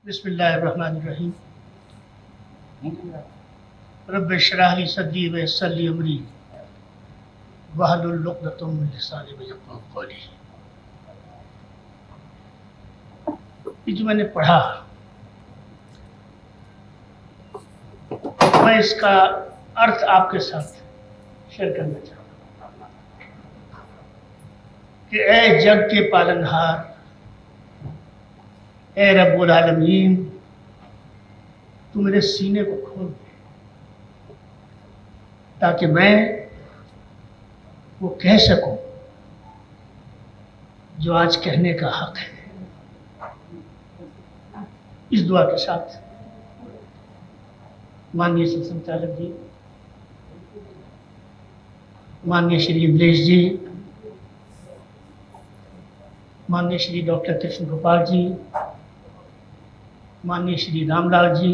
बिस्मिल्लाहिर्रहमानिर्रहीम। रब्बि इश्रह ली सदरी व यस्सिर ली अमरी वहलुल उक़दतम मिन लिसानी यफ़क़हू क़ौली। ये जो मैंने पढ़ा, मैं इसका अर्थ आपके साथ शेयर करना चाहूँगा कि ए जग के पालनहार, ए रब्बुल आलमीन, तू मेरे सीने को खोल दे ताकि मैं वो कह सकूं जो आज कहने का हक है। इस दुआ के साथ माननीय संचालक जी, माननीय श्री इंद्रेश जी, माननीय श्री डॉक्टर कृष्ण गोपाल जी, माननीय श्री रामलाल जी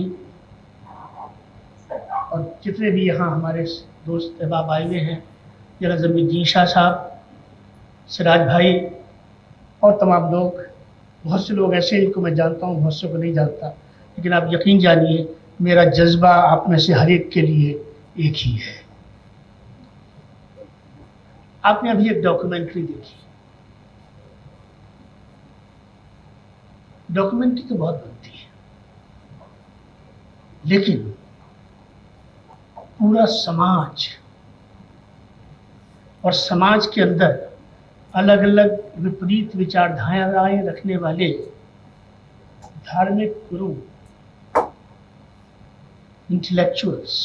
और जितने भी यहाँ हमारे दोस्त अहबाब आए हुए हैं, जरा जमीन शाह साहब, सिराज भाई और तमाम लोग। बहुत से लोग ऐसे जिनको मैं जानता हूँ, बहुत से को नहीं जानता, लेकिन आप यकीन जानिए मेरा जज्बा आप में से हर एक के लिए एक ही है। आपने अभी एक डॉक्यूमेंट्री देखी। डॉक्यूमेंट्री तो बहुत बनती है, लेकिन पूरा समाज और समाज के अंदर अलग अलग विपरीत विचारधाराएं रखने वाले धार्मिक गुरु, इंटेलेक्चुअल्स,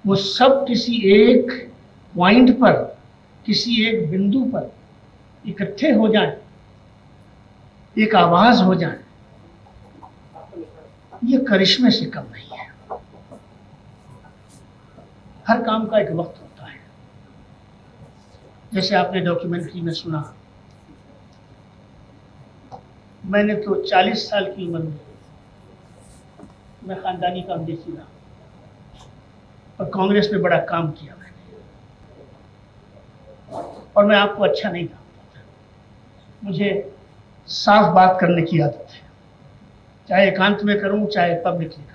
वो सब किसी एक पॉइंट पर, किसी एक बिंदु पर इकट्ठे हो जाएं, एक आवाज हो जाएं, ये करिश्मे से कम नहीं है। हर काम का एक वक्त होता है। जैसे आपने डॉक्यूमेंट्री में सुना, मैंने तो 40 साल की उम्र में मैं खानदानी कांग्रेसी रहा और कांग्रेस में बड़ा काम किया मैंने, और मैं आपको अच्छा नहीं जानता था। मुझे साफ बात करने की आदत है, चाहे एकांत में करूं चाहे पब्लिकली करूं।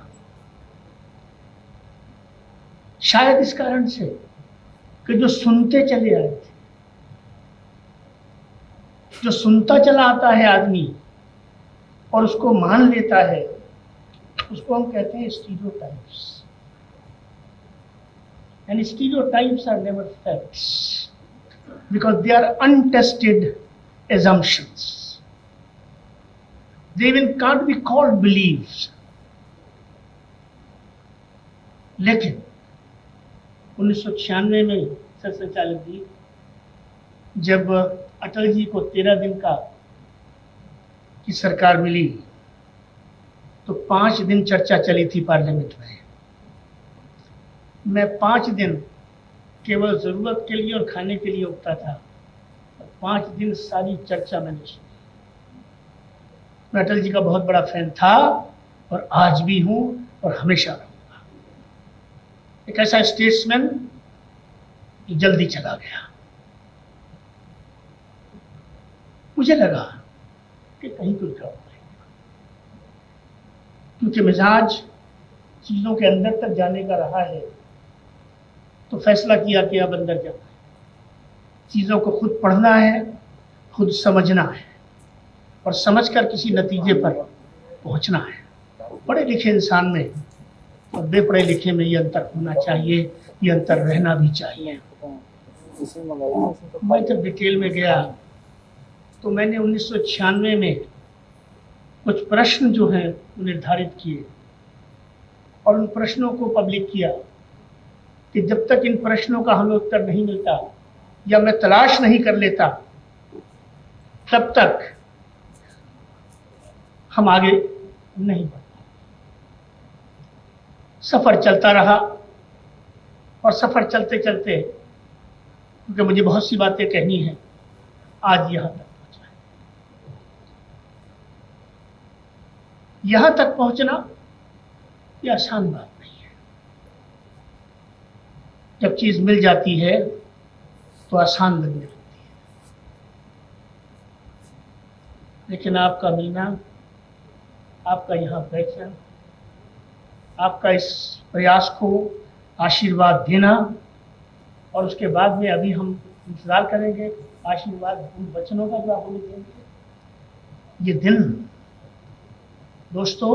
शायद इस कारण से कि जो सुनते चले आए थे, जो सुनता चला आता है आदमी और उसको मान लेता है, उसको हम कहते हैं stereotypes. And stereotypes are never facts because they are untested assumptions. They even can't be called beliefs. लेकिन 1996 में सर संचालक जी, जब अटल जी को 13 दिन की सरकार मिली, तो 5 दिन चर्चा चली थी पार्लियामेंट में। मैं 5 दिन केवल जरूरत के लिए और खाने के लिए उठता था। 5 दिन सारी चर्चा मैंने सुनी। मैं अटल जी का बहुत बड़ा फैन था और आज भी हूं और हमेशा रहूंगा। एक ऐसा स्टेट्समैन जो जल्दी चला गया। मुझे लगा कि कहीं कुछ गड़बड़ है, क्योंकि मिजाज चीजों के अंदर तक जाने का रहा है, तो फैसला किया कि अब अंदर जाना है, चीज़ों को खुद पढ़ना है, खुद समझना है और समझकर किसी नतीजे पर पहुंचना है। पढ़े लिखे इंसान में और बेपढ़े लिखे में ये अंतर होना चाहिए, ये अंतर रहना भी चाहिए। मैं जब डिटेल में गया तो मैंने 1996 में कुछ प्रश्न जो हैं निर्धारित किए और उन प्रश्नों को पब्लिक किया कि जब तक इन प्रश्नों का हमें उत्तर नहीं मिलता या मैं तलाश नहीं कर लेता, तब तक हम आगे नहीं बढ़ते। सफ़र चलता रहा और सफ़र चलते चलते, क्योंकि मुझे बहुत सी बातें कहनी हैं, आज यहाँ तक पहुँचा है। यहाँ तक पहुँचना ये आसान बात नहीं है। जब चीज़ मिल जाती है तो आसान लगने लगती है, लेकिन आपका मिलना आपका यहाँ बैठना, आपका इस प्रयास को आशीर्वाद देना, और उसके बाद में अभी हम इंतज़ार करेंगे आशीर्वाद उन वचनों का जो आप हमें देंगे। ये दिन दोस्तों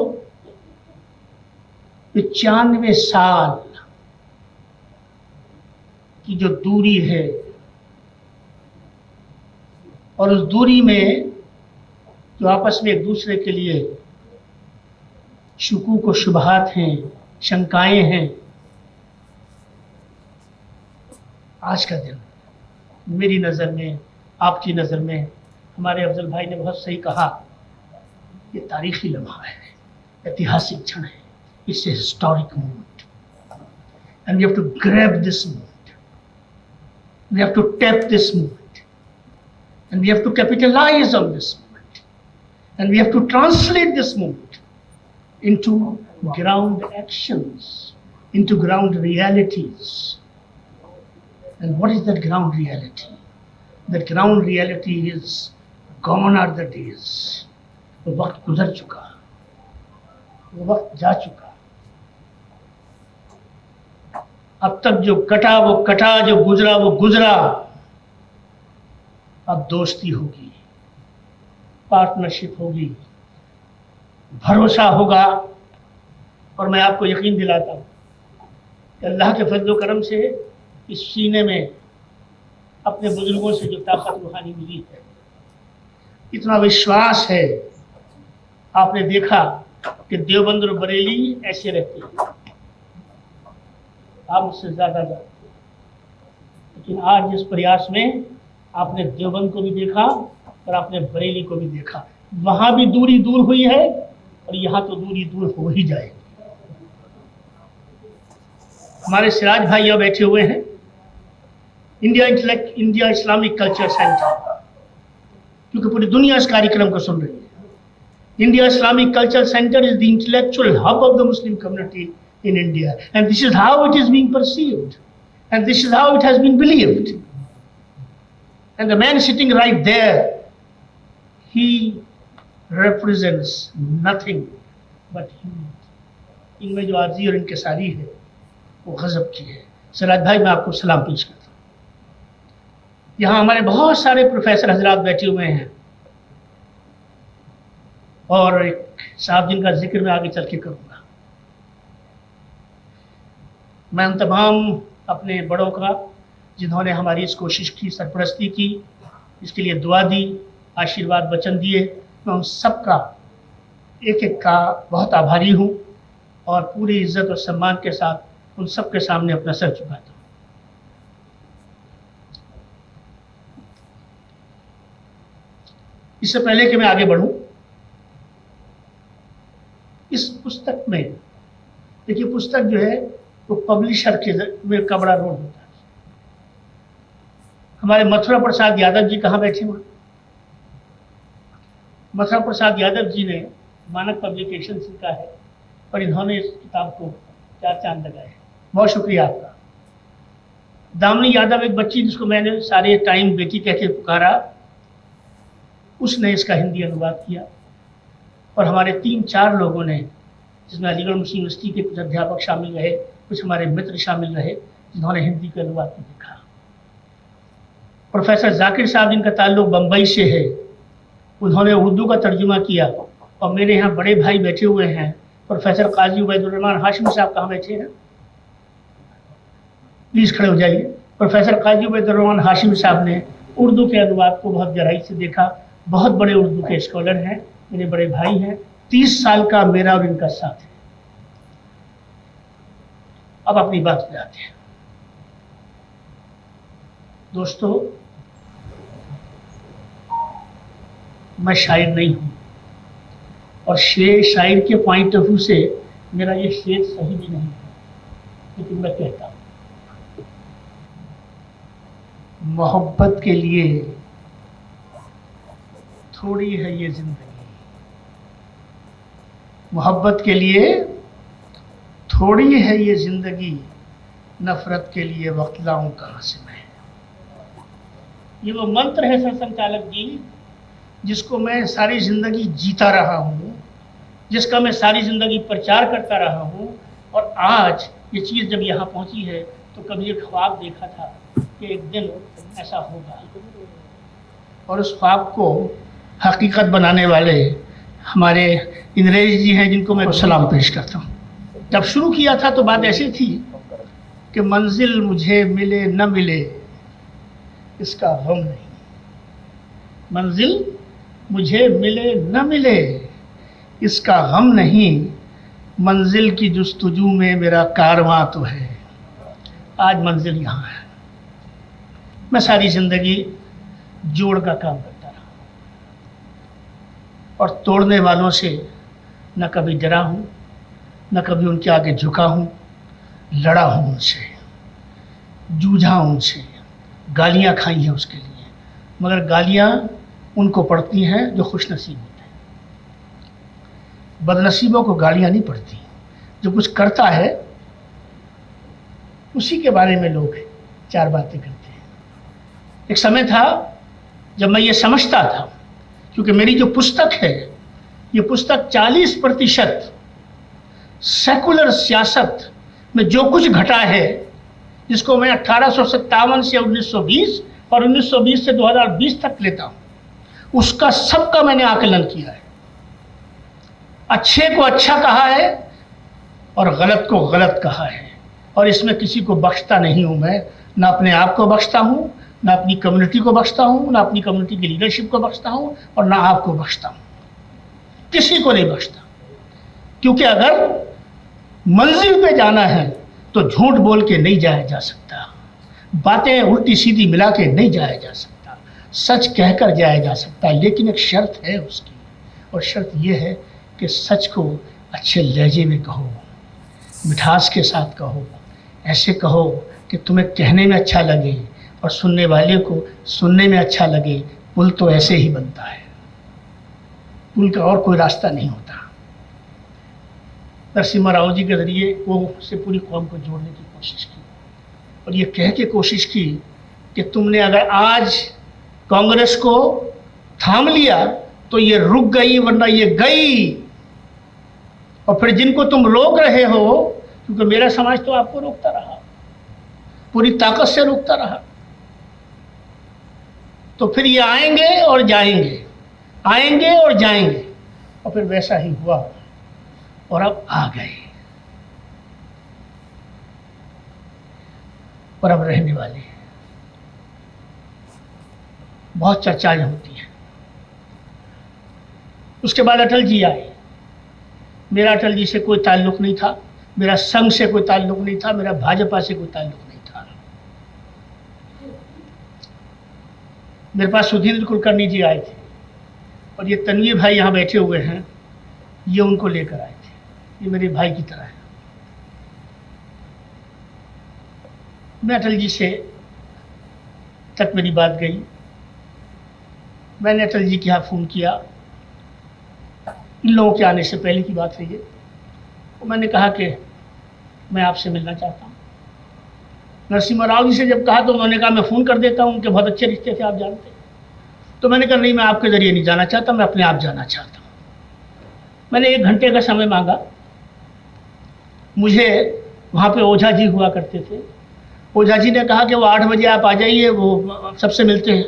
95 साल की जो दूरी है, और उस दूरी में जो आपस में एक दूसरे के लिए शुकूक व शुबहात हैं, शंकाएं हैं, आज का दिन मेरी नज़र में, आपकी नज़र में, हमारे अफजल भाई ने बहुत सही कहा, ये तारीखी लम्हा है, ऐतिहासिक क्षण है, it's a historic moment and we have to grab this moment, we have to tap this moment and we have to capitalise on this moment and we have to translate this moment into ground actions, into ground realities. And what is that ground reality? That ground reality is gone are the days. वो वक्त गुजर चुका, वो वक्त जा चुका। अब तक जो कटा वो कटा, जो गुजरा वो गुजरा। अब दोस्ती होगी, पार्टनरशिप होगी, भरोसा होगा। और मैं आपको यकीन दिलाता हूँ कि अल्लाह के फजल व करम से इस सीने में अपने बुजुर्गों से जो ताकत रूहानी मिली है, इतना विश्वास है। आपने देखा कि देवबंद और बरेली ऐसे रहते हैं, आप उससे ज़्यादा जानते हैं, लेकिन आज जिस प्रयास में आपने देवबंद को भी देखा और आपने बरेली को भी देखा, वहाँ भी दूरी दूर हुई है और यहाँ तो दूरी दूर हो ही जाएगी। हमारे सिराज भाई यहाँ बैठे हुए हैं, इंडिया इस्लामिक कल्चर सेंटर, क्योंकि पूरी दुनिया इस कार्यक्रम को सुन रही है। India Islamic culture centre is the intellectual hub of the Muslim community in India, and this is how it is being perceived, and this is how it has been believed. And the man sitting right there, he represents nothing but humanity. इनमें जो आर्जी और इनकिसारी है वो गजब की है। सिराज भाई, मैं आपको सलाम पेश करता हूँ। यहाँ हमारे बहुत सारे प्रोफेसर हजरात बैठे हुए हैं, और एक साहब जिनका जिक्र मैं आगे चल के करूँगा। मैं उन तमाम अपने बड़ों का, जिन्होंने हमारी इस कोशिश की सरपरस्ती की, इसके लिए दुआ दी, आशीर्वाद वचन दिए, मैं उन सब का एक एक का बहुत आभारी हूँ, और पूरी इज्जत और सम्मान के साथ उन सब के सामने अपना सर झुकाता हूँ। इससे पहले कि मैं आगे बढ़ूँ, इस पुस्तक में देखिए, पुस्तक जो है वो पब्लिशर के का बड़ा रोल होता है। हमारे मथुरा प्रसाद यादव जी कहाँ बैठे हुए? मथुरा प्रसाद यादव जी ने मानक पब्लिकेशन लिखा है, और इन्होंने इस किताब को 4 चांद लगाए। बहुत शुक्रिया आपका। दामिनी यादव, एक बच्ची जिसको मैंने सारे टाइम बेटी कह के पुकारा, उसने इसका हिंदी अनुवाद किया, और हमारे 3-4 लोगों ने, जिसमें अलीगढ़ मुस्लिम यूनिवर्सिटी के कुछ अध्यापक शामिल रहे, कुछ हमारे मित्र शामिल रहे, जिन्होंने हिंदी के अनुवाद को देखा। प्रोफेसर जाकिर साहब, जिनका ताल्लुक बम्बई से है, उन्होंने उर्दू का तर्जुमा किया। और मेरे यहाँ बड़े भाई बैठे हुए हैं, प्रोफेसर काजी उबैदुर्रहमान हाशिमी साहब कहाँ बैठे हैं? प्लीज़ खड़े हो जाइए। प्रोफेसर काजी उबैदुर्रहमान हाशिमी साहब ने उर्दू के अनुवाद को बहुत गहराई से देखा। बहुत बड़े उर्दू के स्कॉलर हैं, मेरे बड़े भाई हैं। 30 साल का मेरा और इनका साथ है। अब अपनी बात पे आते हैं दोस्तों। मैं शायर नहीं हूँ, और शायर के पॉइंट ऑफ व्यू से मेरा ये शेर सही भी नहीं है, लेकिन मैं कहता हूँ, मोहब्बत के लिए थोड़ी है ये जिंदगी, मोहब्बत के लिए थोड़ी है ये जिंदगी, नफरत के लिए वक्त लाऊं कहाँ से मैं। ये वो मंत्र है सर संचालक जी, जिसको मैं सारी जिंदगी जीता रहा हूँ, जिसका मैं सारी ज़िंदगी प्रचार करता रहा हूँ, और आज ये चीज़ जब यहाँ पहुँची है तो कभी एक ख्वाब देखा था कि एक दिन ऐसा होगा, और उस ख्वाब को हकीकत बनाने वाले हमारे इंद्रेश जी हैं, जिनको मैं सलाम पेश करता हूँ। जब शुरू किया था तो बात ऐसी थी कि मंजिल मुझे मिले न मिले इसका गम नहीं, मंजिल मुझे मिले न मिले इसका गम नहीं, मंजिल की जुस्तजू में मेरा कारवां तो है। आज मंजिल यहाँ है। मैं सारी ज़िंदगी जोड़ का काम करता रहा और तोड़ने वालों से न कभी डरा हूँ, न कभी उनके आगे झुका हूँ, लड़ा हूँ उनसे, जूझा उनसे, गालियाँ खाई हैं उसके लिए, मगर गालियाँ उनको पड़ती हैं जो खुशनसीब होते हैं। बदनसीबों को गालियाँ नहीं पड़ती। जो कुछ करता है उसी के बारे में लोग चार बातें करते हैं। एक समय था जब मैं ये समझता था, क्योंकि मेरी जो पुस्तक है ये पुस्तक 40% सेकुलर सियासत में जो कुछ घटा है, जिसको मैं 1857 से 1920 और 1920 से 2020 तक लेता हूँ, उसका सबका मैंने आकलन किया है। अच्छे को अच्छा कहा है और गलत को गलत कहा है, और इसमें किसी को बख्शता नहीं हूँ। मैं ना अपने आप को बख्शता हूँ, ना अपनी कम्युनिटी को बख्शता हूँ, ना अपनी कम्युनिटी की लीडरशिप को बख्शता हूँ, और ना आपको बख्शता हूँ। किसी को नहीं बख्शता, क्योंकि अगर मंजिल पे जाना है तो झूठ बोल के नहीं जाया जा सकता, बातें उल्टी सीधी मिला के नहीं जाया जा सकता, सच कहकर जाया जा सकता है। लेकिन एक शर्त है उसकी, और शर्त ये है कि सच को अच्छे लहजे में कहो, मिठास के साथ कहो, ऐसे कहो कि तुम्हें कहने में अच्छा लगे और सुनने वाले को सुनने में अच्छा लगे। पुल तो ऐसे ही बनता है, पुल का और कोई रास्ता नहीं होता। नरसिम्हा राव जी के ज़रिए वो से पूरी कौम को जोड़ने की कोशिश की, और ये कह के कोशिश की कि तुमने अगर आज कांग्रेस को थाम लिया तो ये रुक गई, वरना ये गई। और फिर जिनको तुम रोक रहे हो, क्योंकि मेरा समाज तो आपको रोकता रहा, पूरी ताकत से रोकता रहा, तो फिर ये आएंगे और जाएंगे, आएंगे और जाएंगे। और फिर वैसा ही हुआ, और अब आ गए, और अब रहने वाले। बहुत चर्चाएं होती हैं। उसके बाद अटल जी आए। मेरा अटल जी से कोई ताल्लुक़ नहीं था, मेरा संघ से कोई ताल्लुक़ नहीं था, मेरा भाजपा से कोई ताल्लुक़ नहीं था। मेरे पास सुधींद्र कुलकर्णी जी आए थे, और ये तनवीर भाई यहाँ बैठे हुए हैं, ये उनको लेकर आए थे। ये मेरे भाई की तरह है। मैं अटल जी से तक मेरी बात गई। मैंने अटल जी के यहाँ फ़ोन किया, इन लोगों के आने से पहले की बात है ये। तो मैंने कहा कि मैं आपसे मिलना चाहता हूँ। नरसिम्हा राव जी से जब कहा तो उन्होंने कहा मैं फ़ोन कर देता हूँ, उनके बहुत अच्छे रिश्ते थे, आप जानते हैं। तो मैंने कहा नहीं, मैं आपके ज़रिए नहीं जाना चाहता, मैं अपने आप जाना चाहता हूँ। मैंने 1 घंटे का समय मांगा। मुझे वहाँ पे ओझा जी हुआ करते थे। ओझा जी ने कहा कि वो 8 बजे आप आ जाइए, वो सबसे मिलते हैं।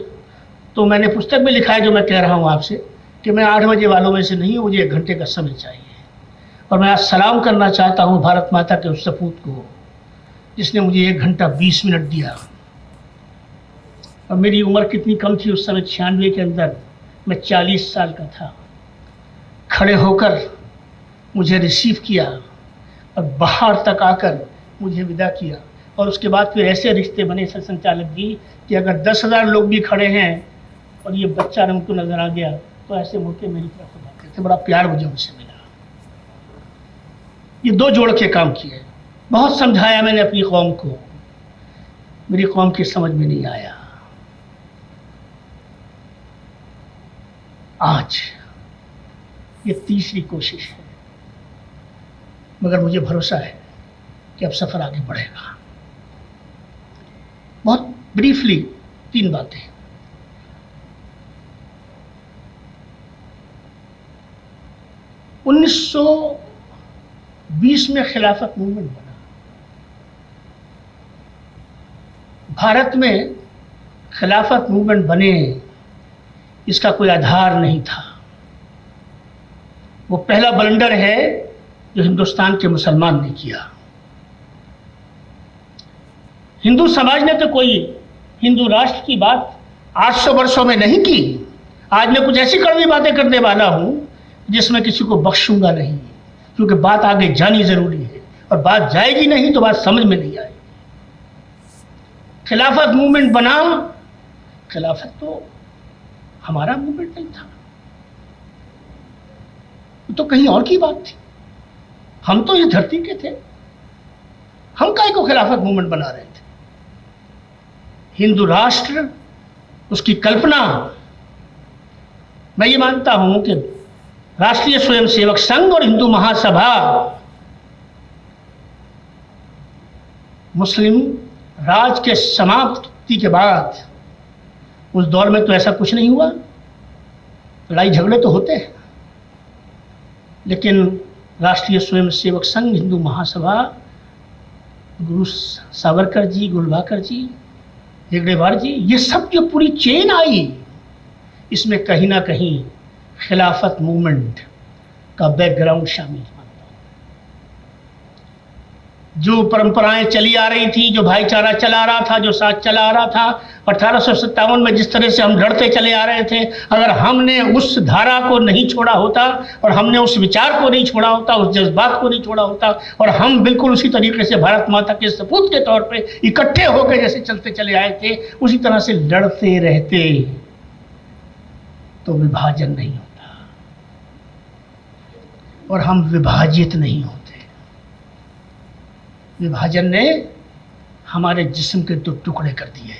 तो मैंने पुस्तक में लिखा है जो मैं कह रहा हूँ आपसे, कि मैं 8 बजे वालों में से नहीं हूँ, मुझे 1 घंटे का समय चाहिए। और मैं आज सलाम करना चाहता हूँ भारत माता के उस सपूत को, जिसने मुझे 1 घंटा 20 मिनट दिया। और मेरी उम्र कितनी कम थी उस समय, 96 के अंदर मैं 40 साल का था। खड़े होकर मुझे रिसीव किया और बाहर तक आकर मुझे विदा किया। और उसके बाद फिर ऐसे रिश्ते बने सर संचालक जी कि अगर 10,000 लोग भी खड़े हैं और ये बच्चा उनको नज़र आ गया तो ऐसे मुड़ के मेरी तरफ जाते थे। बड़ा प्यार मुझे उनसे मिला। ये 2 जोड़ के काम किए। बहुत समझाया मैंने अपनी कौम को, मेरी कौम की समझ में नहीं आया। आज ये तीसरी कोशिश है, मगर मुझे भरोसा है कि अब सफ़र आगे बढ़ेगा। बहुत ब्रीफली 3 बातें। 1920 में खिलाफत मूवमेंट बना। भारत में खिलाफत मूवमेंट बने इसका कोई आधार नहीं था। वो पहला ब्लंडर है जो हिंदुस्तान के मुसलमान ने किया। हिंदू समाज ने तो कोई हिंदू राष्ट्र की बात 800 वर्षों में नहीं की। आज मैं कुछ ऐसी कड़वी बातें करने वाला हूं जिसमें किसी को बख्शूंगा नहीं, क्योंकि बात आगे जानी जरूरी है, और बात जाएगी नहीं तो बात समझ में नहीं आएगी। खिलाफत मूवमेंट बना, खिलाफत तो हमारा मूवमेंट नहीं था, तो कहीं और की बात थी। हम तो इस धरती के थे, हम काहे को खिलाफत मूवमेंट बना रहे थे। हिंदू राष्ट्र, उसकी कल्पना, मैं ये मानता हूं कि राष्ट्रीय स्वयंसेवक संघ और हिंदू महासभा मुस्लिम राज के समाप्ति के बाद, उस दौर में तो ऐसा कुछ नहीं हुआ। लड़ाई झगड़े तो होते हैं, लेकिन राष्ट्रीय स्वयंसेवक संघ, हिंदू महासभा, गुरु सावरकर जी, गुलबाकर जी, हेगड़ेवार जी, ये सब जो पूरी चेन आई, इसमें कहीं ना कहीं खिलाफत मूवमेंट का बैकग्राउंड शामिल मानता हूं। जो परंपराएं चली आ रही थी, जो भाईचारा चला आ रहा था, जो साथ चला आ रहा था, 1857 में जिस तरह से हम लड़ते चले आ रहे थे, अगर हमने उस धारा को नहीं छोड़ा होता और हमने उस विचार को नहीं छोड़ा होता, उस जज्बात को नहीं छोड़ा होता, और हम बिल्कुल उसी तरीके से भारत माता के सपूत के तौर पे इकट्ठे होकर जैसे चलते चले आए थे, उसी तरह से लड़ते रहते, तो विभाजन नहीं होता और हम विभाजित नहीं होते। विभाजन ने हमारे जिस्म के 2 टुकड़े कर दिए,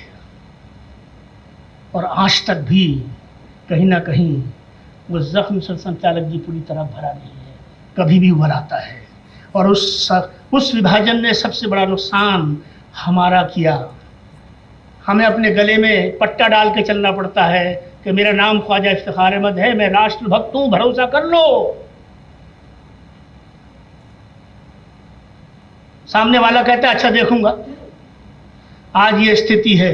और आज तक भी कहीं ना कहीं वो जख्म सर संचालक जी पूरी तरह भरा नहीं है, कभी भी उभर आता है। और उस विभाजन ने सबसे बड़ा नुकसान हमारा किया। हमें अपने गले में पट्टा डाल के चलना पड़ता है कि मेरा नाम ख्वाजा इफ्तिखार अहमद है, मैं राष्ट्रभक्त हूं, भरोसा कर लो। सामने वाला कहता है अच्छा देखूंगा। आज ये स्थिति है,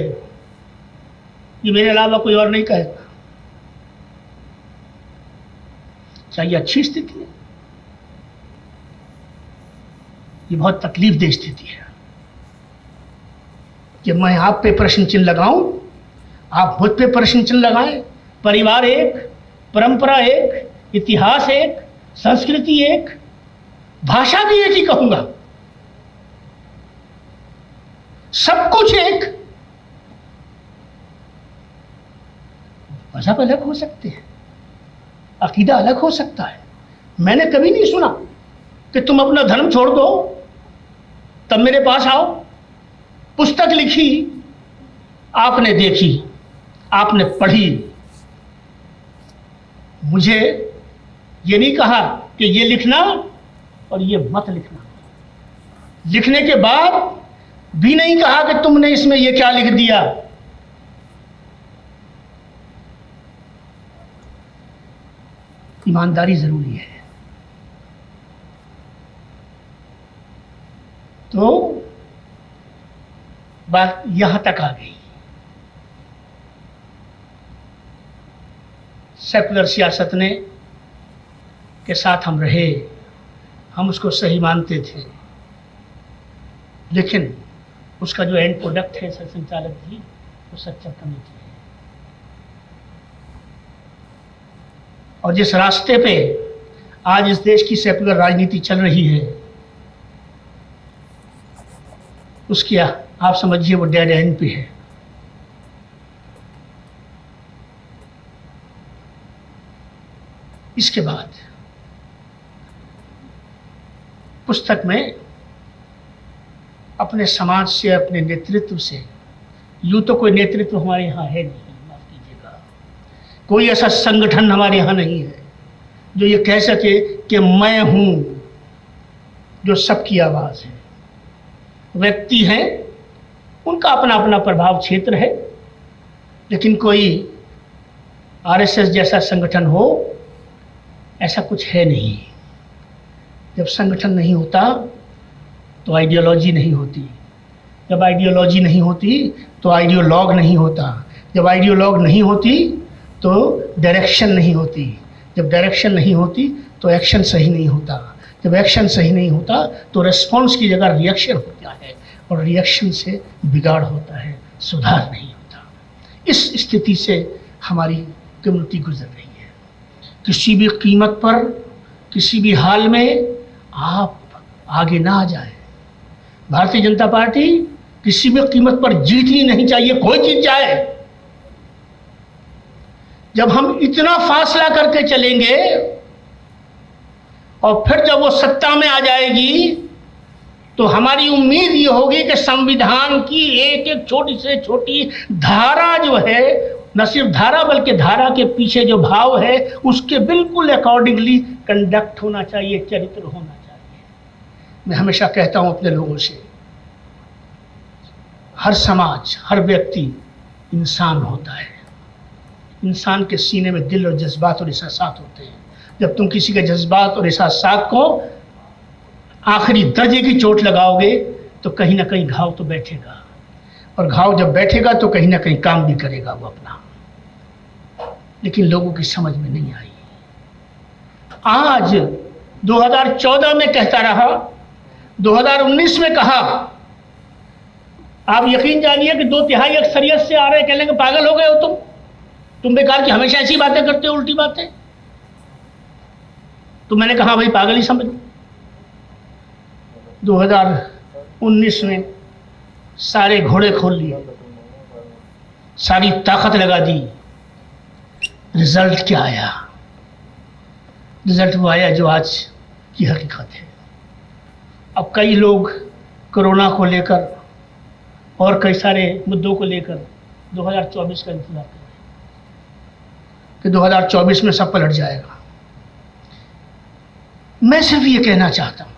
ये मेरे अलावा कोई और नहीं कहेगा। चाहिए अच्छी स्थिति है, ये बहुत तकलीफदेह स्थिति है कि मैं आप पे प्रश्न चिन्ह लगाऊं, आप मुझ पे प्रश्न चिन्ह लगाएं। परिवार एक, परंपरा एक, इतिहास एक, संस्कृति एक, भाषा भी एक ही कहूंगा, सब कुछ एक। मजहब अलग हो सकते हैं, अकीदा अलग हो सकता है। मैंने कभी नहीं सुना कि तुम अपना धर्म छोड़ दो तब मेरे पास आओ। पुस्तक लिखी, आपने देखी, आपने पढ़ी, मुझे ये नहीं कहा कि ये लिखना और ये मत लिखना। लिखने के बाद भी नहीं कहा कि तुमने इसमें ये क्या लिख दिया। ईमानदारी जरूरी है। तो बात यहां तक आ गई। सेकुलर सियासत ने के साथ हम रहे, हम उसको सही मानते थे, लेकिन उसका जो एंड प्रोडक्ट है सर संचालक जी, वो सच्चा कमेटी है। और जिस रास्ते पे आज इस देश की सेकुलर राजनीति चल रही है, उसकी आप समझिए वो डेड एंड पे है। इसके बाद पुस्तक में अपने समाज से, अपने नेतृत्व से, यूं तो कोई नेतृत्व हमारे यहाँ है नहीं, माफ कीजिएगा, कोई ऐसा संगठन हमारे यहाँ नहीं है जो ये कह सके कि मैं हूं जो सबकी आवाज है। व्यक्ति हैं, उनका अपना अपना प्रभाव क्षेत्र है, लेकिन कोई आरएसएस जैसा संगठन हो ऐसा कुछ है नहीं। जब संगठन नहीं होता तो आइडियोलॉजी नहीं होती, जब आइडियोलॉजी नहीं होती तो आइडियोलॉग नहीं होता, जब आइडियोलॉग नहीं होती तो डायरेक्शन नहीं होती, जब डायरेक्शन नहीं होती तो एक्शन सही नहीं होता, जब एक्शन सही नहीं होता तो रिस्पॉन्स की जगह रिएक्शन होता है, और रिएक्शन से बिगाड़ होता है, सुधार नहीं होता। इस स्थिति से हमारी कम्युनिटी गुजर रही है। किसी भी कीमत पर, किसी भी हाल में आप आगे ना आ जाए। भारतीय जनता पार्टी किसी भी कीमत पर जीतनी नहीं चाहिए, कोई जीत जाए। जब हम इतना फासला करके चलेंगे और फिर जब वो सत्ता में आ जाएगी तो हमारी उम्मीद ये होगी कि संविधान की एक एक छोटी से छोटी धारा जो है, न सिर्फ धारा बल्कि धारा के पीछे जो भाव है उसके बिल्कुल अकॉर्डिंगली कंडक्ट होना चाहिए, चरित्र होना चाहिए। मैं हमेशा कहता हूं अपने लोगों से, हर समाज, हर व्यक्ति इंसान होता है। इंसान के सीने में दिल और जज्बात और एहसास होते हैं। जब तुम किसी के जज्बात और एहसास को आखिरी दर्जे की चोट लगाओगे तो कहीं ना कहीं घाव तो बैठेगा, और घाव जब बैठेगा तो कहीं ना कहीं काम भी करेगा वो अपना। लेकिन लोगों की समझ में नहीं आई। आज 2014 में कहता रहा, 2019 में कहा, आप यकीन जानिए कि 2/3 अक्सरियत से आ रहे, कह लेंगे पागल हो गए हो तुम बेकार की हमेशा ऐसी बातें करते हो, उल्टी बातें। तो मैंने कहा भाई पागल ही समझ। 2019 में सारे घोड़े खोल लिए, सारी ताकत लगा दी। रिजल्ट क्या आया? रिजल्ट वो आया जो आज की हकीकत है। अब कई लोग कोरोना को लेकर और कई सारे मुद्दों को लेकर 2024 का इंतजार कर रहे हैं कि 2024 में सब पलट जाएगा। मैं सिर्फ ये कहना चाहता हूं,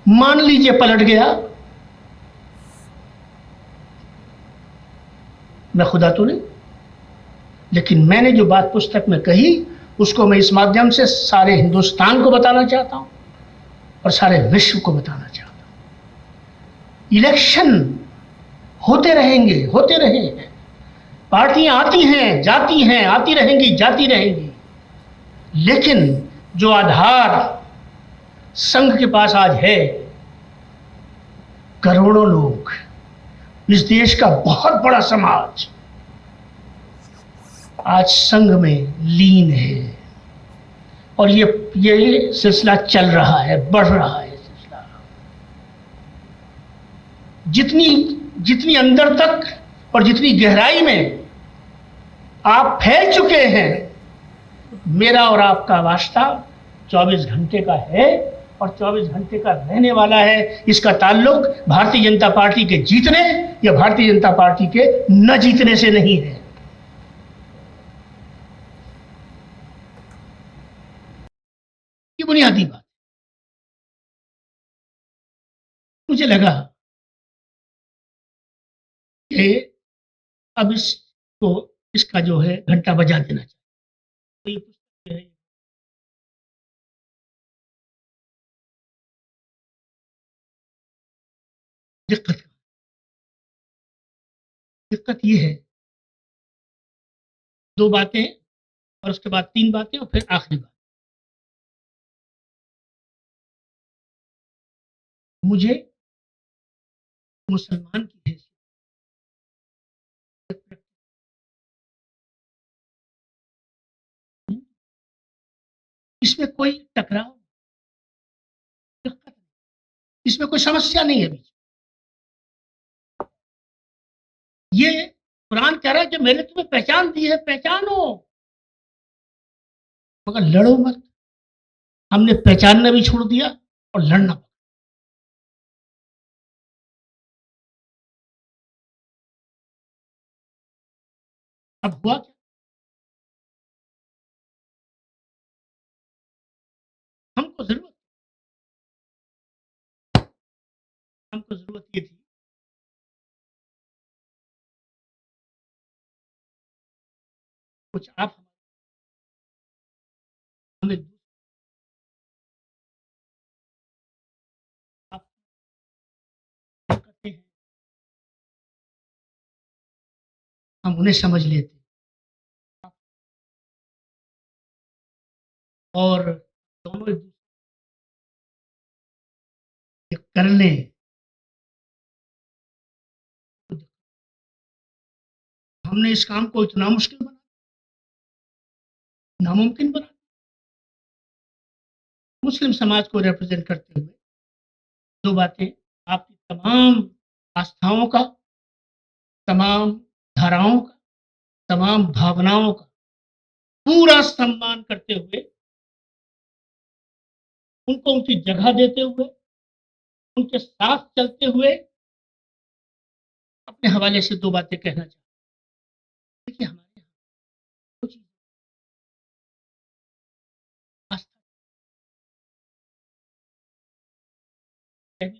मान लीजिए पलट गया, मैं खुदा तो नहीं, लेकिन मैंने जो बात पुस्तक में कही उसको मैं इस माध्यम से सारे हिंदुस्तान को बताना चाहता हूं और सारे विश्व को बताना चाहता हूं। इलेक्शन होते रहेंगे, होते रहे, पार्टियां आती हैं जाती हैं, आती रहेंगी जाती रहेंगी, लेकिन जो आधार संघ के पास आज है, करोड़ों लोग, इस देश का बहुत बड़ा समाज आज संघ में लीन है, और ये सिलसिला चल रहा है, बढ़ रहा है सिलसिला। जितनी अंदर तक और जितनी गहराई में आप फैल चुके हैं, मेरा और आपका वास्ता 24 घंटे का है और 24 घंटे का रहने वाला है। इसका ताल्लुक भारतीय जनता पार्टी के जीतने या भारतीय जनता पार्टी के न जीतने से नहीं है। ये बुनियादी बात। मुझे लगा कि अब इसका जो है घंटा बजा देना चाहिए। तो ये पुस्तक है, दिक्कत दिक्कत ये है, दो बातें और उसके बाद तीन बातें और फिर आखिरी बात। मुझे मुसलमान की हैसियत, इसमें कोई टकराव, दिक्कत, इसमें कोई समस्या नहीं है बीच। ये कुरान कह रहा है कि मैंने तुम्हें पहचान दी है, पहचानो, मगर लड़ो मत। हमने पहचानना भी छोड़ दिया और लड़ना। अब हुआ क्या? हमको जरूरत हमको जरूरत ये थी, कुछ आप हमें हम उन्हें समझ लेते और दोनों एक दूसरे के कर लें, हमने इस काम को इतना मुश्किल बना, नामुमकिन बना। मुस्लिम समाज को रिप्रेजेंट करते हुए दो बातें, आपकी तमाम आस्थाओं का, तमाम धाराओं का, तमाम भावनाओं का पूरा सम्मान करते हुए, उनको उनकी जगह देते हुए, उनके साथ चलते हुए अपने हवाले से दो बातें कहना चाहता हूं। देखिए, हमारे यहाँ कुछ आस्था है भी,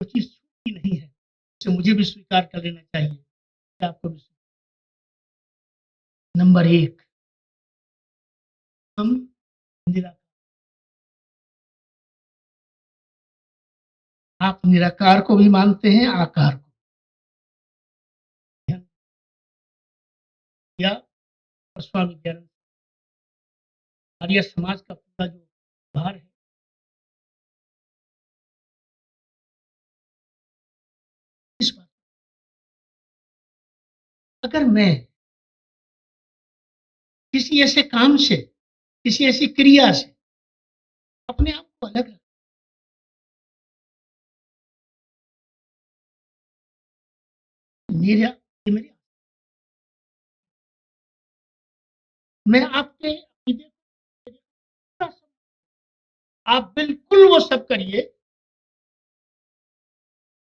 वो चीज छूटी नहीं है, इसे मुझे भी स्वीकार कर लेना चाहिए, आपको भी। नंबर एक, हम निराकार, आप निराकार को भी मानते हैं, आकार को, या स्वामी दयानंद आर्य समाज का पूरा जो भार है, इस बात, अगर मैं किसी ऐसे काम से, किसी ऐसी क्रिया से अपने आप को अलग, मेरा ये मेरी, मैं आपके अकीदे, आप बिल्कुल वो सब करिए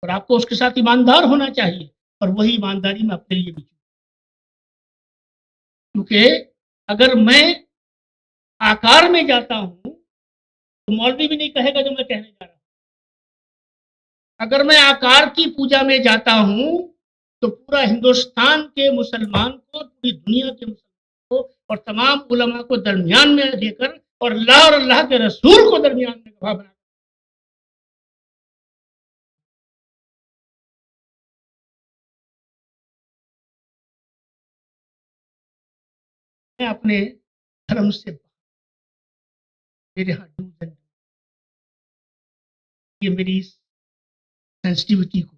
और आपको उसके साथ ईमानदार होना चाहिए, और वही ईमानदारी मैं अपने लिए भी, क्योंकि अगर मैं आकार में जाता हूं तो मौलवी भी नहीं कहेगा जो मैं कहने जा रहा हूं। अगर मैं आकार की पूजा में जाता हूं तो पूरा हिंदुस्तान के मुसलमान को, पूरी दुनिया के मुसलमान को और तमाम उलमा को दरमियान में लेकर और अल्लाह और अल्लाह के रसूल को दरमियान में गवाह बना, मैं अपने धर्म से, मेरे यहाँ ये मेरी सेंसिटिविटी को,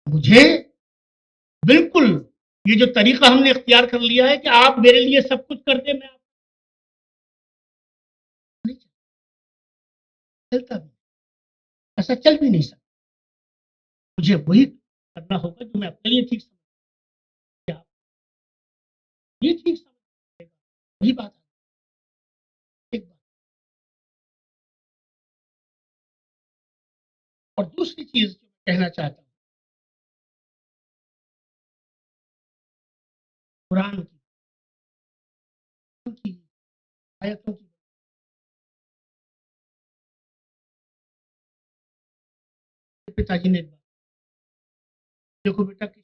मुझे बिल्कुल ये जो तरीका हमने इख्तियार कर लिया है कि आप मेरे लिए सब कुछ कर दे, मैं नहीं चलता भी, ऐसा चल भी नहीं सकता। मुझे वही करना होगा जो मैं अपने लिए ठीक समझ, ये ठीक समझ, वही बात है, एक बात। और दूसरी चीज जो मैं कहना चाहता हूँ, कुरान की आयतों की, पिताजी ने देखो बेटा, किसी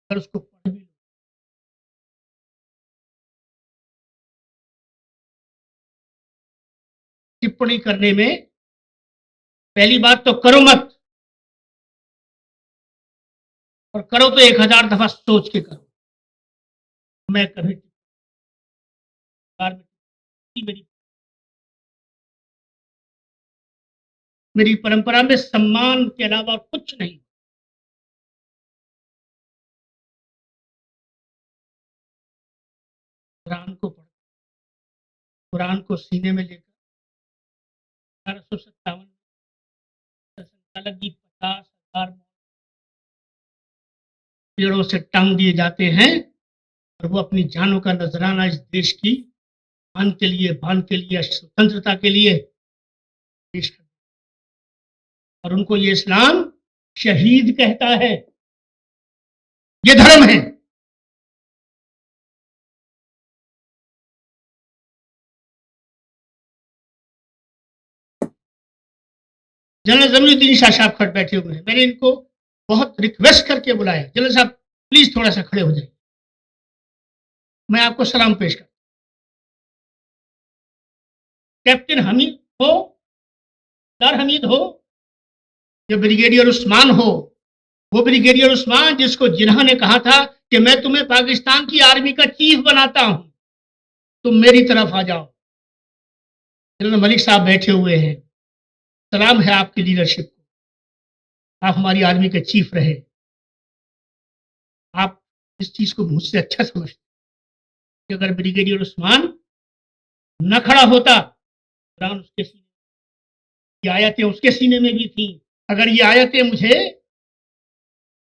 अगर उसको पढ़ भी लो, टिप्पणी करने में पहली बात तो करो मत, और करो तो 1000 दफा सोच के करो। मैं कभी मेरी मेरी परंपरा में सम्मान के अलावा कुछ नहीं। कुरान को पढ़, कुरान को सीने में लेकर 1857 संचालक जी 50,000 पेड़ों से टांग दिए जाते हैं और वो अपनी जानों का नजराना इस देश की बान के लिए, स्वतंत्रता के लिए पेश कर, और उनको ये इस्लाम शहीद कहता है, ये धर्म है। जनरल जमीरुद्दीन शाह साहब खट बैठे हुए हैं, मैंने इनको बहुत रिक्वेस्ट करके बुलाया, जनरल साहब प्लीज थोड़ा सा खड़े हो जाए, मैं आपको सलाम पेश कर। कैप्टन हमीद हो, सरदार हमीद हो, या ब्रिगेडियर उस्मान हो, वो ब्रिगेडियर उस्मान जिसको जिन्हा ने कहा था कि मैं तुम्हें पाकिस्तान की आर्मी का चीफ बनाता हूं, तुम मेरी तरफ आ जाओ। जनरल मलिक साहब बैठे हुए हैं, सलाम है आपकी लीडरशिप को, आप हमारी आर्मी के चीफ रहे, आप इस चीज को मुझसे अच्छा समझते कि अगर ब्रिगेडियर उस्मान न खड़ा होता, कुरान उसके सीने, ये आयतें उसके सीने में भी थी, अगर ये आयतें मुझे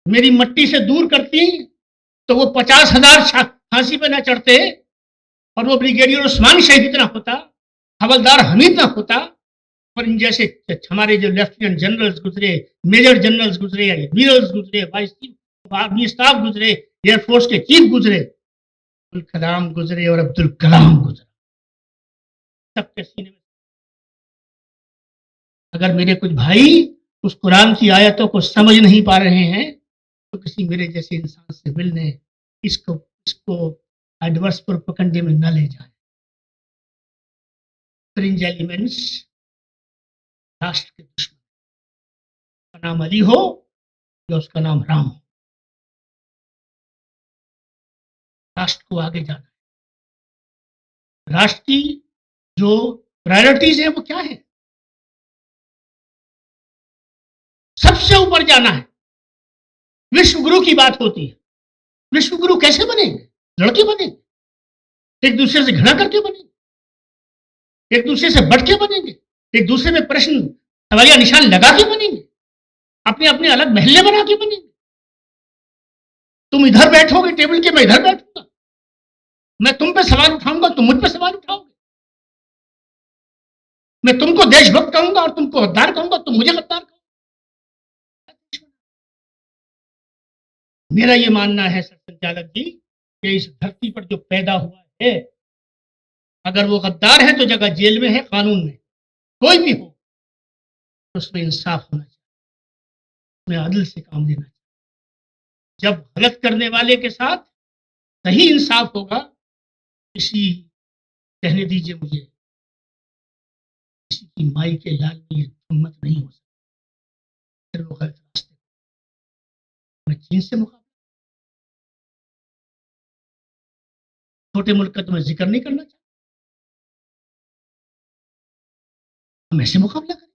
मेरी मट्टी से दूर करती तो वो 50,000 फांसी पे न चढ़ते और वो ब्रिगेडियर उस्मान शहीद ना होता, हवलदार हमीद ना होता, और इन जैसे हमारे जो लेफ्टिनेंट जनरल्स गुजरे, मेजर जनरल्स गुजरे, एडमिरल्स गुजरे, वाइस चीफ आर्मी स्टाफ गुजरे, एयरफोर्स के चीफ गुजरे, अब्दुल कलाम गुजरे और अब्दुल कलाम गुजरे, सबके सीने में। अगर मेरे कुछ भाई उस कुरान की आयतों को समझ नहीं पा रहे हैं तो किसी मेरे जैसे इंसान से मिलने इसको इसको एडवर्स प्रोपेगेंडा में न ले जाए। फ्रिंज एलिमेंट्स राष्ट्र के दुश्मन, उसका नाम अली हो या उसका नाम राम हो, राष्ट्र को आगे जाना है। राष्ट्र की जो प्रायोरिटीज है वो क्या है? सबसे ऊपर जाना है। विश्व गुरु की बात होती है, विश्व गुरु कैसे बनेंगे? लड़के बनेंगे, एक दूसरे से घृणा करके बनेंगे, एक दूसरे से बढ़ के बनेंगे, एक दूसरे में प्रश्न सवालिया निशान लगा के बनेंगे, अपने अपने अलग महल्ले बना के बनेंगे। तुम इधर बैठोगे टेबल के, मैं इधर बैठूंगा, मैं तुम पे सवाल उठाऊंगा, तुम मुझ पे सवाल उठाओगे, मैं तुमको देशभक्त कहूंगा और तुमको गद्दार कहूंगा, तुम मुझे गद्दार कहोगे। मेरा ये मानना है सर संचालक जी कि इस धरती पर जो पैदा हुआ है, अगर वो गद्दार है तो जगह जेल में है, कानून में, कोई भी हो तो उसमें इंसाफ होना चाहिए, उसमें अदल से काम लेना चाहिए। जब गलत करने वाले के साथ सही इंसाफ होगा, किसी कहने दीजिए मुझे, किसी की माई के लाल में ये हिम्मत नहीं हो सकती, फिर वो गलत रास्ते। मैं चीन से मुकाबला, छोटे मुल्क का तो मैं जिक्र नहीं करना चाहता, हम ऐसे मुकाबला करें।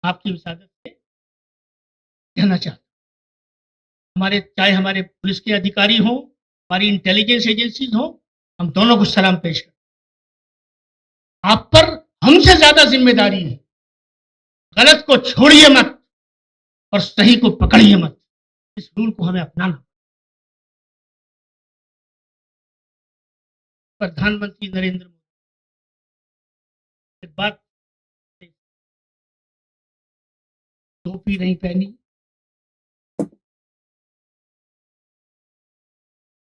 आपकी विसादत से कहना चाहता हूं, हमारे चाहे हमारे पुलिस के अधिकारी हों, हमारी इंटेलिजेंस एजेंसीज हों, हम दोनों को सलाम पेश करें। आप पर हमसे ज्यादा जिम्मेदारी है, गलत को छोड़िए मत और सही को पकड़िए मत, इस रूल को हमें अपनाना। प्रधानमंत्री नरेंद्र मोदी बात, टोपी नहीं पहनी,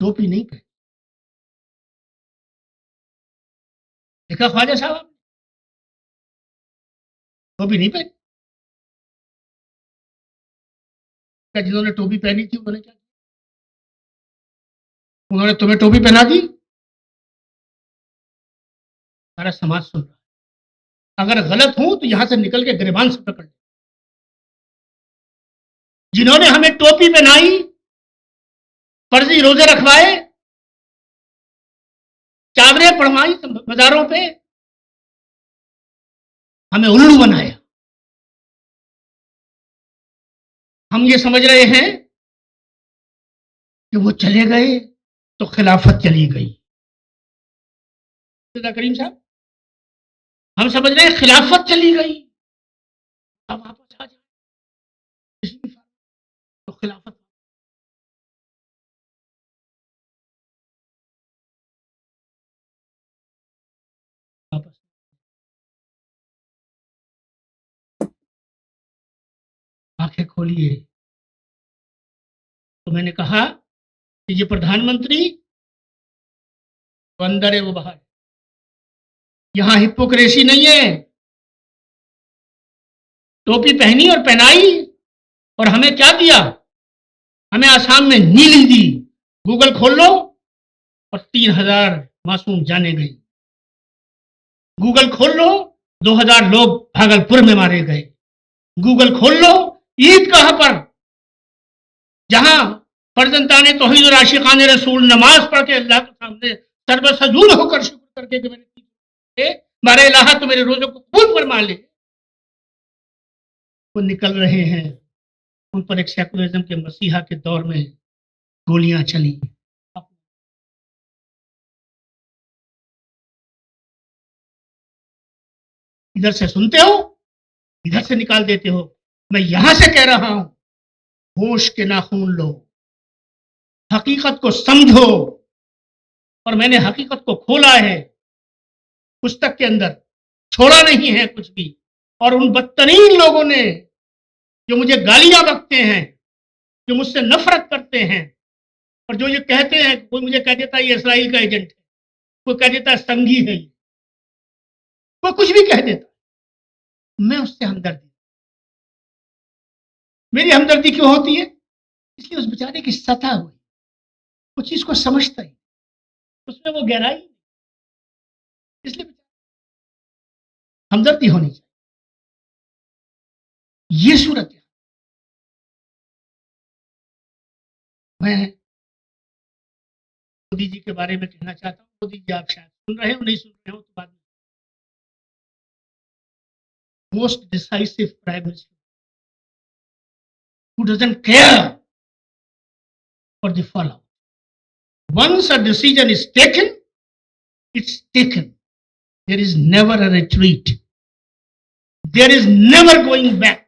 टोपी नहीं पहनी, देखा ख्वाजा साहब, टोपी नहीं पहनी। क्या जिन्होंने टोपी पहनी थी उन्होंने क्या किया? उन्होंने तुम्हें टोपी पहना दी। सारा समाज सुन रहा है, अगर गलत हूं तो यहां से निकल के गिरबान से पकड़ ले। जिन्होंने हमें टोपी पहनाई, फर्जी रोजे रखवाए, चादरें पढ़वाई बाजारों पे, हमें उल्लू बनाया, हम ये समझ रहे हैं कि वो चले गए तो खिलाफत चली गई। करीम साहब, हम समझ रहे हैं खिलाफत चली गई, अब वापस आ जाए तो खिलाफत वापस। आंखें खोलिए। तो मैंने कहा कि ये प्रधानमंत्री वो अंदर है वो बाहर, यहां हिपोक्रेसी नहीं है। टोपी पहनी और पहनाई और हमें क्या दिया? हमें आसाम में नीली दी। गूगल खोल लो और 3,000 मासूम जाने गई। गूगल खोल लो, 2000 लोग भागलपुर में मारे गए। गूगल खोल लो, ईद कहां पर, जहां फर्जंदाने तौहीद और आशिकाने रसूल नमाज पढ़ के अल्लाह के सामने सर्व सजूद होकर शुक्र करके कि मैंने मारे इलाहा तो मेरे रोजों को कबूल फरमा ले, वो निकल रहे हैं। उन पर एक सेकुलरिज्म के मसीहा के दौर में गोलियां चली। इधर से सुनते हो, इधर से निकाल देते हो। मैं यहां से कह रहा हूं, होश के नाखून लो, हकीकत को समझो। और मैंने हकीकत को खोला है पुस्तक के अंदर, छोड़ा नहीं है कुछ भी। और उन बदतरीन लोगों ने जो मुझे गालियां बकते हैं, जो मुझसे नफरत करते हैं, और जो ये कहते हैं, कोई मुझे कह देता है ये इसराइल का एजेंट है, कोई कह देता है संघी है, कोई कुछ भी कह देता, मैं उससे हमदर्दी, मेरी हमदर्दी क्यों होती है? इसलिए उस बेचारे की सतह हुई, उस चीज को समझता ही, उसमें वो गहराई, इसलिए हमदर्दी होनी चाहिए। ये सूरत है। मैं मोदी जी के बारे में कहना चाहता हूँ। मोदी जी आप शायद सुन रहे हो, नहीं सुन रहे हो तो बाद में, most decisive prime minister who doesn't care for the fallout. Once a decision is taken, it's taken. There is never a retreat. There is never going back.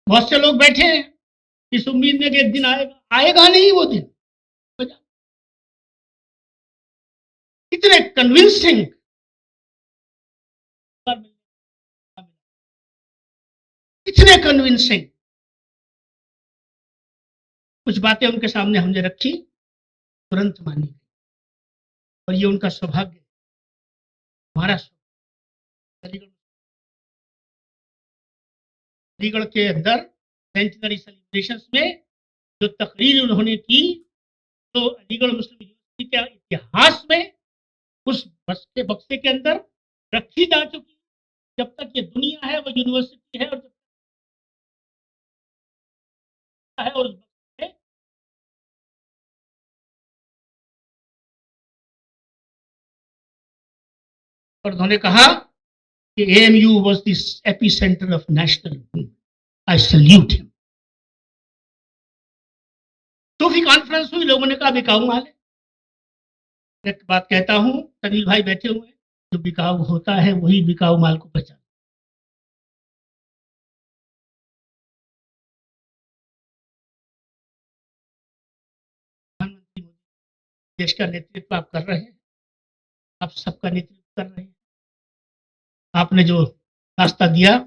बहुत से लोग बैठे हैं इस उम्मीद में कि एक दिन आएगा, आएगा नहीं वो दिन। इतने कन्विंसिंग, इतने कन्विंसिंग कुछ बातें उनके सामने हमने रखी, तुरंत मानी। और ये उनका सौभाग्य, हमारा सौभाग्य। अलीगढ़ के अंदर सेंचुरी सेलिब्रेशन में जो तकरीर उन्होंने की, तो अलीगढ़ मुस्लिम यूनिवर्सिटी के इतिहास में उस बक्से बक्से के अंदर रखी जा चुकी। जब तक ये दुनिया है वो यूनिवर्सिटी है, और जब तक है और उन्होंने कहा कि AMU was the epicentre of national, I salute him. सूफी कॉन्फ्रेंस हुई, लोगों ने कहा बिकाऊ माल है। एक बात कहता हूं, तनील भाई बैठे हुए हैं, जो बिकाऊ होता है वही बिकाऊ माल को बचा। प्रधानमंत्री मोदी देश का नेतृत्व आप कर रहे हैं, आप सबका नेतृत्व कर रहे हैं। आपने जो रास्ता दिया,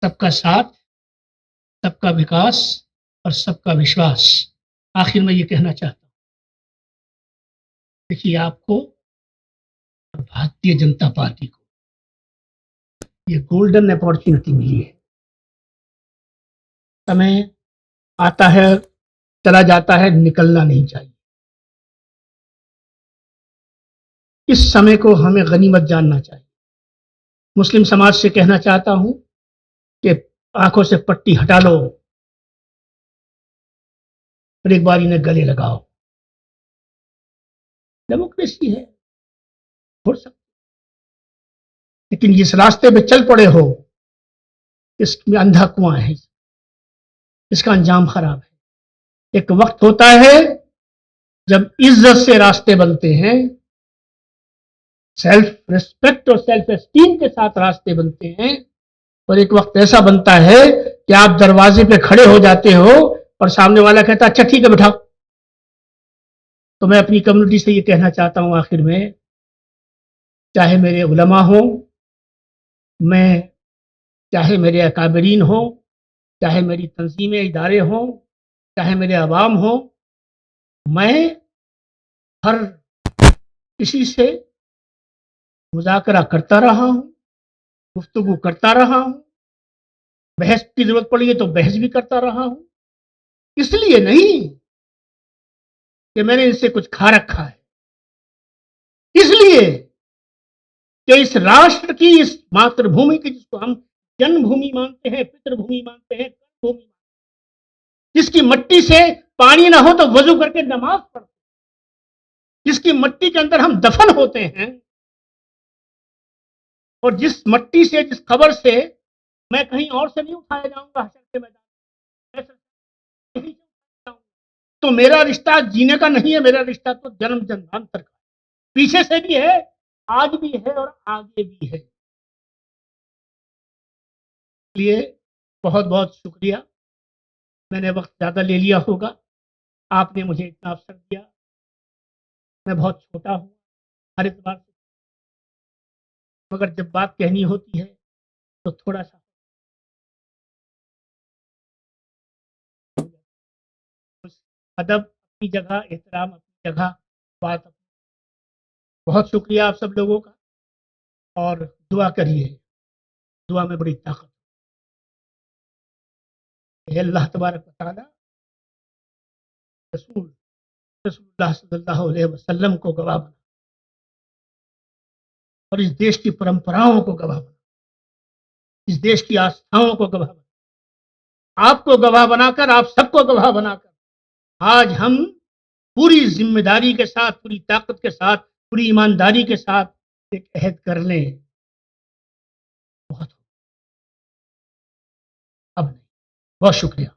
सबका साथ, सबका विकास और सबका विश्वास। आखिर में ये कहना चाहता हूं, देखिए आपको और भारतीय जनता पार्टी को ये गोल्डन अपॉर्चुनिटी मिली है। समय आता है, चला जाता है, निकलना नहीं चाहिए। इस समय को हमें गनीमत जानना चाहिए। मुस्लिम समाज से कहना चाहता हूं कि आंखों से पट्टी हटा लो और एक बार इन्हें गले लगाओ। डेमोक्रेसी है, हो सकता, लेकिन जिस रास्ते पे चल पड़े हो, इसमें अंधा कुआं है, इसका अंजाम खराब है। एक वक्त होता है जब इज्जत से रास्ते बनते हैं, सेल्फ रिस्पेक्ट और सेल्फ एस्टीम के साथ रास्ते बनते हैं, और एक वक्त ऐसा बनता है कि आप दरवाजे पे खड़े हो जाते हो और सामने वाला कहता अच्छा ठीक है बैठाओ। तो मैं अपनी कम्युनिटी से ये कहना चाहता हूं आखिर में, चाहे मेरे उलमा हो, मैं चाहे मेरे अकाबरीन हो, चाहे मेरी तंजीमें इदारे हों, चाहे मेरे अवाम हो, मैं हर किसी से मुज़ाकरा करता रहा हूं, गुफ्तगू करता रहा हूं, बहस की जरूरत पड़ी है तो बहस भी करता रहा हूं। इसलिए नहीं कि मैंने इनसे कुछ खा रखा है, इसलिए कि इस राष्ट्र की, इस मातृभूमि की, जिसको हम जन्मभूमि मानते हैं, पितृभूमि मानते हैं, कर्मभूमि, जिसकी मट्टी से पानी ना हो तो वजू करके नमाज पढ़ते, जिसकी मट्टी के अंदर हम दफन होते हैं, और जिस मट्टी से, जिस कब्र से मैं कहीं और से नहीं उठाया जाऊंगा हशर के मैदान में, यहीं से उठाया जाऊंगा, तो मेरा रिश्ता जीने का नहीं है, मेरा रिश्ता तो जन्म जन्मांतर का, पीछे से भी है, आज भी है और आगे भी है। इसलिए बहुत बहुत शुक्रिया। मैंने वक्त ज़्यादा ले लिया होगा, आपने मुझे इतना अवसर दिया। मैं बहुत छोटा हूँ हर एतबार से, मगर जब बात कहनी होती है तो थोड़ा सा अदब अपनी जगह, एहतराम अपनी जगह, बात अपनी। बहुत शुक्रिया आप सब लोगों का, और दुआ करिए, दुआ में बड़ी ताकत है। अल्लाह तबारक व तआला रसूल रसूलुल्लाह सल्लल्लाहु अलैहि वसल्लम को गवाह बना, और इस देश की परंपराओं को गवाह बना, इस देश की आस्थाओं को गवाह बना, आपको गवाह बनाकर, आप सबको गवाह बनाकर आज हम पूरी जिम्मेदारी के साथ, पूरी ताकत के साथ, पूरी ईमानदारी के साथ एक अहद कर लें। बहुत अब नहीं। बहुत शुक्रिया।